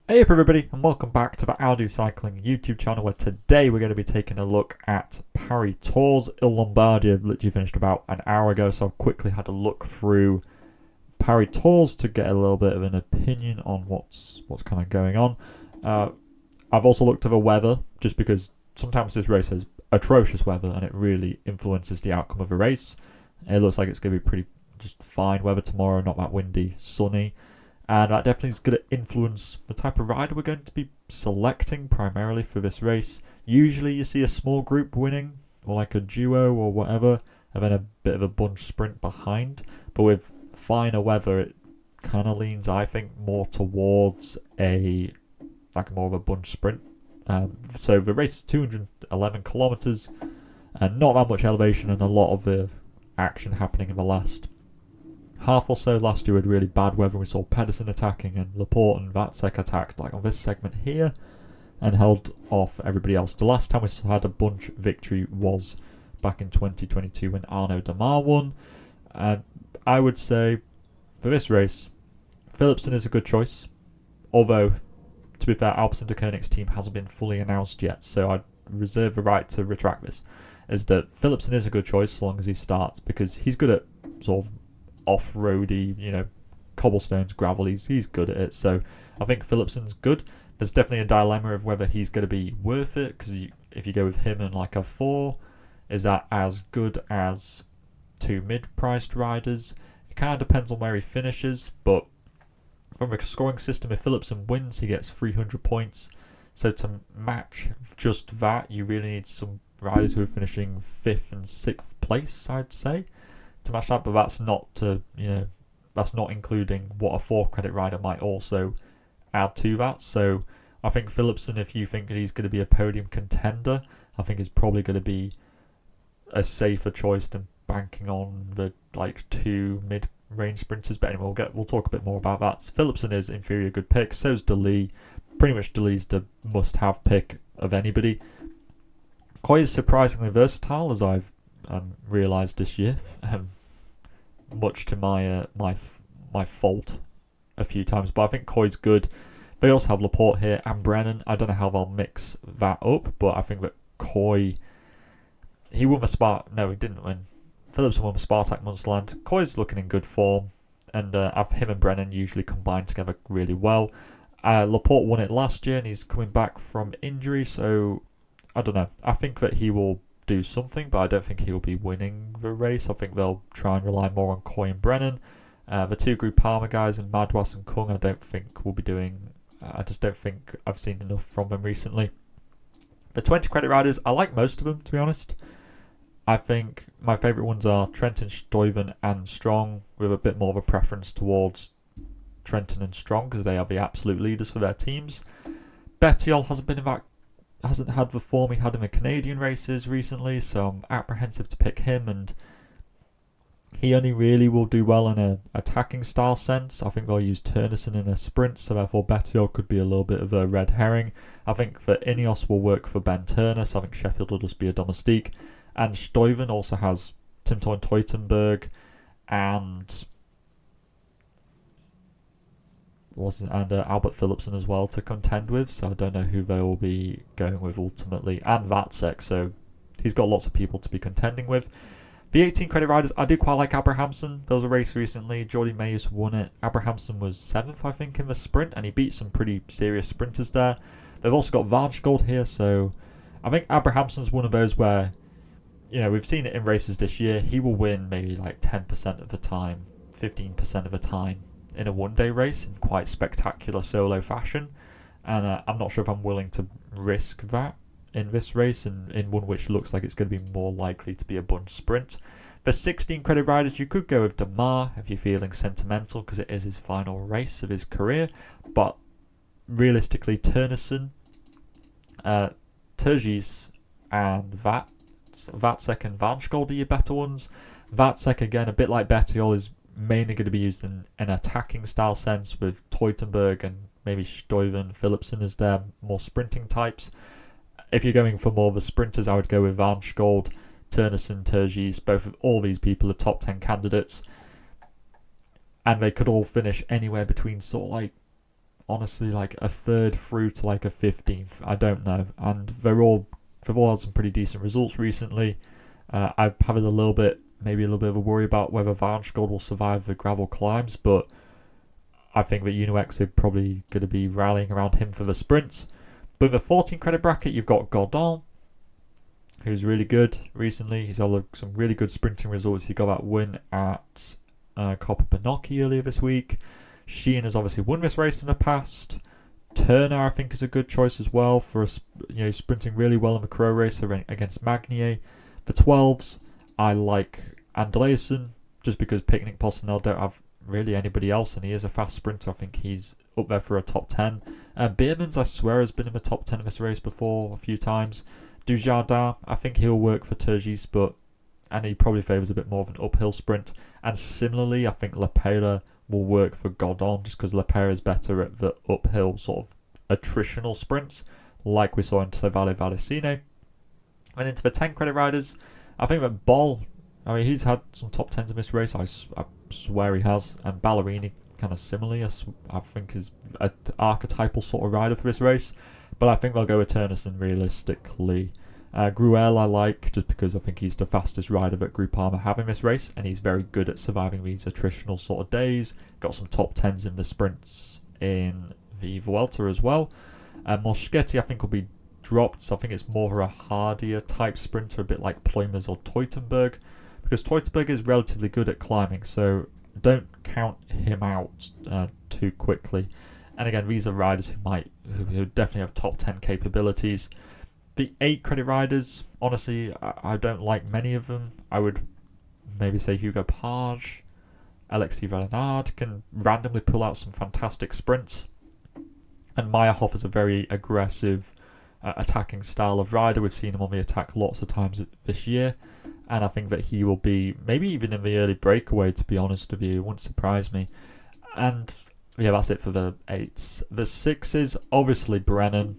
Hey up everybody, and welcome back to the Audio Cycling YouTube channel, where today we're going to be taking a look at Paris Tours Il Lombardia. Literally finished about an hour ago, so I've quickly had a look through Paris Tours to get a little bit of an opinion on what's kind of going on. I've also looked at the weather, just because sometimes this race has atrocious weather and it really influences the outcome of a race. It looks like it's going to be pretty just fine weather tomorrow, not that windy, sunny. And that definitely is going to influence the type of rider we're going to be selecting primarily for this race. Usually you see a small group winning, or like a duo or whatever, and then a bit of a bunch sprint behind. But with finer weather, it kind of leans, I think, more towards more of a bunch sprint. So the race is 211 kilometers, and not that much elevation, and a lot of the action happening in the last half or so. Last year we had really bad weather. We saw Pedersen attacking and Laporte and Vatsek attacked like on this segment here and held off everybody else. The last time we had a bunch victory was back in 2022 when Arnaud Démare won. I would say for this race, Philipsen is a good choice. Although, to be fair, Alpecin-Dekoninck's team hasn't been fully announced yet, so I reserve the right to retract this. Is that Philipsen is a good choice as long as he starts, because he's good at sort of off-roady, cobblestones, gravel. He's good at it, so I think Philipsen's good. There's definitely a dilemma of whether he's going to be worth it, because if you go with him and like a 4, is that as good as two mid-priced riders? It kind of depends on where he finishes, but from a scoring system, if Philipsen wins, he gets 300 points. So to match just that, you really need some riders who are finishing 5th and 6th place, I'd say, to match that. But that's not including what a 4 credit rider might also add to that. So I think Philipsen, if you think that he's going to be a podium contender, I think is probably going to be a safer choice than banking on the two mid-range sprinters. But anyway, we'll talk a bit more about that. Philipsen is in theory a good pick. So's De Lee. Pretty much De Lee's the must-have pick of anybody. Koy is surprisingly versatile, as I've realised this year, much to my fault a few times. But I think Koy's good. They also have Laporte here and Brennan. I don't know how they'll mix that up, but I think that Koy, he won the Spartak. No, he didn't win. Philipsen won the Spartak Munsterland. Koy's looking in good form, and him and Brennan usually combine together really well. Laporte won it last year, and he's coming back from injury, so I don't know. I think that he will do something, but I don't think he'll be winning the race. I think they'll try and rely more on Koy and Brennan. The two Groupama guys and Madouas and Kung, I don't think will be doing. I just don't think I've seen enough from them recently. The 20 credit riders, I like most of them, to be honest. I think my favourite ones are Trentin, Stuyven and Strong, with a bit more of a preference towards Trentin and Strong because they are the absolute leaders for their teams. Bettiol hasn't had the form he had in the Canadian races recently, so I'm apprehensive to pick him, and he only really will do well in an attacking style sense. I think they'll use Turnison in a sprint, so therefore Bettiol could be a little bit of a red herring. I think that Ineos will work for Ben Turner, so I think Sheffield will just be a domestique. And Stuyven also has Tim Teutenberg and Albert Philipsen as well to contend with, so I don't know who they will be going with ultimately. And Vatsek, so he's got lots of people to be contending with. The 18 credit riders, I do quite like Abrahamsen. There was a race recently, Jordi Meus won it. Abrahamsen was 7th, I think, in the sprint, and he beat some pretty serious sprinters there. They've also got Varnsgold here, so I think Abrahamsen's one of those where, we've seen it in races this year. He will win maybe like 10% of the time, 15% of the time in a one-day race in quite spectacular solo fashion. And I'm not sure if I'm willing to risk that in this race, and in one which looks like it's going to be more likely to be a bunch sprint. For 16 credit riders, you could go with Démare if you're feeling sentimental because it is his final race of his career. But realistically, Turnison, Turgis and Vatsek and Varnsgold are your better ones. Vatsek, again, a bit like Bettiol, is mainly going to be used in an attacking style sense with Teutenberg and maybe Stuyven, Philipsen as their more sprinting types. If you're going for more of the sprinters, I would go with Varnsgold, Turnison, Turgis. All these people are top 10 candidates, and they could all finish anywhere between sort of like honestly like a third through to like a 15th. I don't know. And they've all had some pretty decent results recently. I have maybe a little bit of a worry about whether Varnsgold will survive the gravel climbs, but I think that UNOX are probably going to be rallying around him for the sprints. But in the 14 credit bracket, you've got Godin, who's really good recently. He's had some really good sprinting results. He got that win at Coppa Bernocchi earlier this week. Sheehan has obviously won this race in the past. Turner, I think, is a good choice as well for sprinting really well in the Crow race against Magnier. The 12s, I like Andreasen, just because Picnic Possenel don't have really anybody else, and he is a fast sprinter. I think he's up there for a top 10. Beermans, I swear, has been in the top 10 of this race before a few times. Dujardin, I think he'll work for Turgis, and he probably favours a bit more of an uphill sprint. And similarly, I think Lepera will work for Godin, just because Lepera is better at the uphill sort of attritional sprints, like we saw in Trevale Vallecine. And into the 10 credit riders, I think that Boll, he's had some top 10s in this race, I swear he has. And Ballerini, kind of similarly, I think is an archetypal sort of rider for this race. But I think they'll go with Turnison realistically. Gruel I like, just because I think he's the fastest rider that Groupama have in this race, and he's very good at surviving these attritional sort of days. Got some top 10s in the sprints in the Vuelta as well. Moschetti I think will be dropped, so I think it's more of a hardier type sprinter, a bit like Ploymers or Teutenberg, because Teutenberg is relatively good at climbing, so don't count him out too quickly. And again, these are riders who definitely have top 10 capabilities. The 8 credit riders, honestly, I don't like many of them. I would maybe say Hugo Page, Alexis Valenard can randomly pull out some fantastic sprints. And Meyerhoff is a very aggressive attacking style of rider. We've seen him on the attack lots of times this year. And I think that he will be, maybe even in the early breakaway, to be honest with you. It wouldn't surprise me. And yeah, that's it for the 8s. The 6s, obviously Brennan.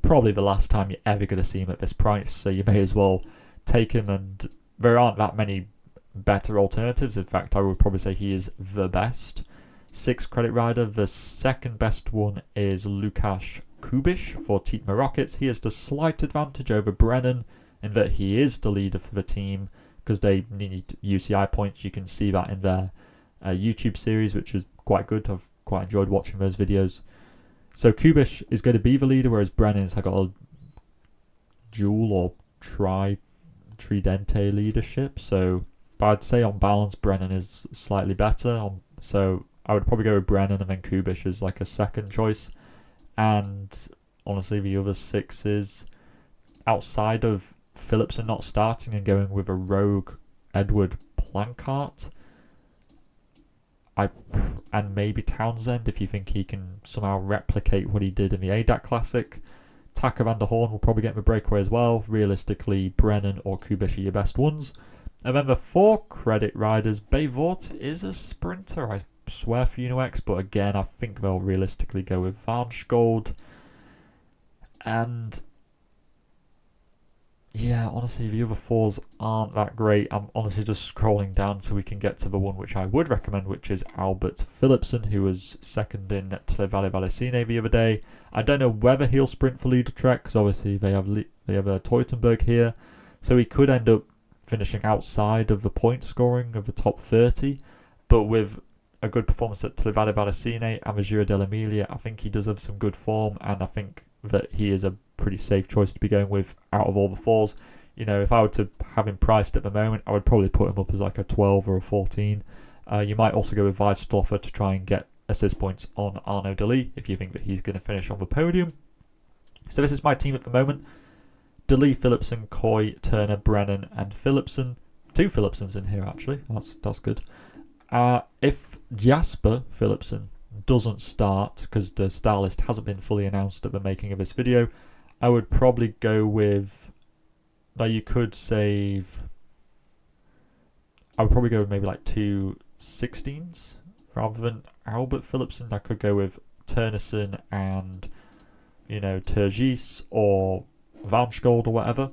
Probably the last time you're ever going to see him at this price, so you may as well take him, and there aren't that many better alternatives. In fact, I would probably say he is the best 6 credit rider. The second best one is Lukasz Kubisz for Titma Rockets. He has the slight advantage over Brennan in that he is the leader for the team, because they need UCI points. You can see that in their YouTube series, which is quite good. I've quite enjoyed watching those videos. So Kubisz is going to be the leader, whereas Brennan's got a dual or tridente leadership. So, but I'd say on balance, Brennan is slightly better. So I would probably go with Brennan and then Kubisz as like a second choice. And honestly, the other 6s, outside of Philipsen not starting and going with a rogue Edward Plancart, and maybe Townsend, if you think he can somehow replicate what he did in the ADAC Classic. Taka van der Horn will probably get the breakaway as well. Realistically, Brennan or Kubisz are your best ones. And then the 4 credit riders, Bayvort is a sprinter, I swear, for UNOX, but again, I think they'll realistically go with Varnsgold. And yeah, honestly, the other 4s aren't that great. I'm honestly just scrolling down so we can get to the one which I would recommend, which is Albert Philipsen, who was second in Trevale Vallecine the other day. I don't know whether he'll sprint for Leader Trek, because obviously they have a Teutenberg here, so he could end up finishing outside of the point scoring of the top 30. But with a good performance at Trevale Vallecine and the Giro dell'Emilia, I think he does have some good form, and I think that he is a pretty safe choice to be going with out of all the 4s. You know, if I were to have him priced at the moment, I would probably put him up as like a 12 or a 14. You might also go with Weisstoffer to try and get assist points on Arnaud Delis if you think that he's going to finish on the podium. So this is my team at the moment. Delis, Philipsen, Coy, Turner, Brennan and Philipsen. 2 Philipsens in here actually. That's good. If Jasper Philipsen doesn't start, because the star list hasn't been fully announced at the making of this video, I would probably go with, you could save, I would probably go with maybe like 2 16s rather than Albert Philipsen. I could go with Turnison and, Turgis or Varnsgold or whatever.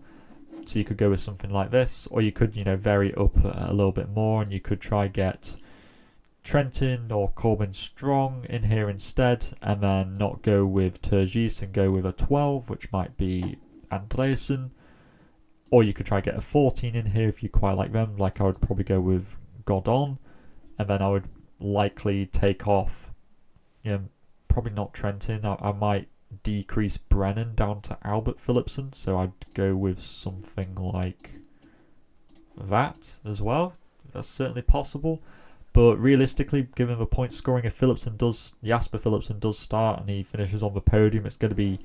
So you could go with something like this, or you could, vary it up a little bit more, and you could try get Trentin or Corbin Strong in here instead, and then not go with Turgis and go with a 12, which might be Andreasen. Or you could try get a 14 in here if you quite like them. Like I would probably go with Godon, and then I would likely take off, probably not Trentin. I might decrease Brennan down to Albert Philipsen, so I'd go with something like that as well. That's certainly possible. But realistically, given the point scoring, if Jasper Philipsen does start and he finishes on the podium, it's going to be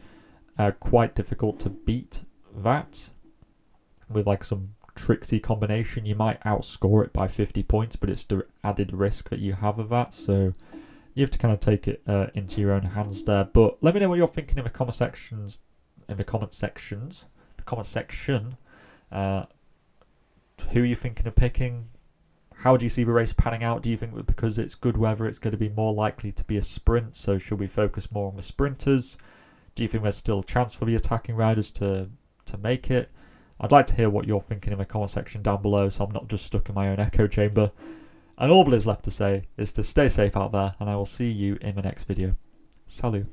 quite difficult to beat that. With like some tricksy combination, you might outscore it by 50 points, but it's the added risk that you have of that. So you have to kind of take it into your own hands there. But let me know what you're thinking in the comment sections. Who are you thinking of picking? How do you see the race panning out? Do you think that because it's good weather, it's going to be more likely to be a sprint? So should we focus more on the sprinters? Do you think there's still a chance for the attacking riders to make it? I'd like to hear what you're thinking in the comment section down below, so I'm not just stuck in my own echo chamber. And all that is left to say is to stay safe out there, and I will see you in the next video. Salut.